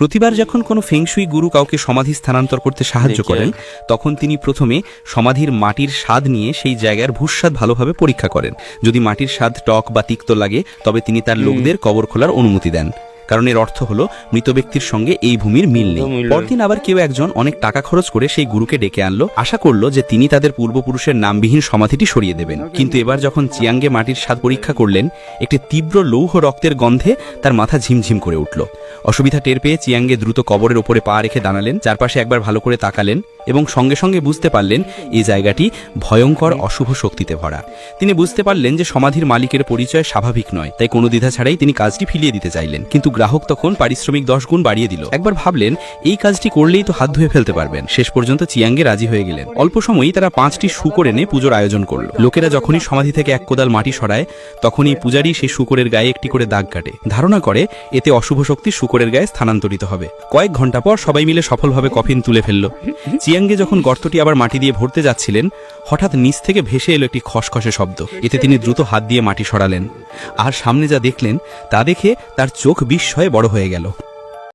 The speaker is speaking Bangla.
প্রতিবার যখন কোনো ফেংশুই গুরু কাউকে সমাধি স্থানান্তর করতে সাহায্য করেন, তখন তিনি প্রথমে সমাধির মাটির স্বাদ নিয়ে সেই জায়গার ভূস্বাদ ভালোভাবে পরীক্ষা করেন। যদি মাটির স্বাদ টক বা তিক্ত লাগে, তবে তিনি তার লোকদের কবর খোলার অনুমতি দেন, কারণ এর অর্থ হলো মৃত ব্যক্তির সঙ্গে এই ভূমির মিল নেই। পরদিন আবার কেউ একজন অনেক টাকা খরচ করে সেই গুরুকে ডেকে আনলো, আশা করলো যে তিনি তাদের পূর্বপুরুষের নামবিহীন সমাধিটি সরিয়ে দেবেন। কিন্তু এবার যখন চিয়াঙ্গে মাটির স্বাদ পরীক্ষা করলেন, একটি তীব্র লৌহ রক্তের গন্ধে তার মাথা ঝিমঝিম করে উঠল। অসুবিধা টের পেয়ে চিয়াঙ্গে দ্রুত কবরের উপরে পা রেখে দাঁড়ালেন, চারপাশে একবার ভালো করে তাকালেন এবং সঙ্গে সঙ্গে বুঝতে পারলেন এই জায়গাটি ভয়ঙ্কর অশুভ শক্তিতে ভরা। তিনি বুঝতে পারলেন যে সমাধির মালিকের পরিচয় স্বাভাবিক নয়, তাই কোনো দ্বিধা ছাড়াই তিনি কাজটি ফিরিয়ে দিতে চাইলেন। কিন্তু গ্রাহক তখন পারিশ্রমিক 10 গুণ বাড়িয়ে দিল। একবার ভাবলেন এই কাজটি করলেই তো হাত ধুয়ে ফেলতে পারবেন। শেষ পর্যন্ত চিয়াঙ্গে রাজি হয়ে গেলেন। অল্প সময়ই তারা 5টি শূকর এনে পুজোর আয়োজন করল। লোকেরা যখনই সমাধি থেকে এক কোদাল মাটি সরায়, তখনই পূজারী সেই শূকরের গায়ে একটি করে দাগ কাটে, ধারণা করে এতে অশুভ শক্তি শূকরের গায়ে স্থানান্তরিত হবে। কয়েক ঘন্টা পর সবাই মিলে সফলভাবে কফিন তুলে ফেলল। চিয়াঙ্গে যখন গর্তটি আবার মাটি দিয়ে ভরতে যাচ্ছিলেন, হঠাৎ নিচ থেকে ভেসে এলো একটি খসখসে শব্দ। এতে তিনি দ্রুত হাত দিয়ে মাটি সরালেন, আর সামনে যা দেখলেন তা দেখে তার চোখ বিস্ময়ে বড় হয়ে গেল।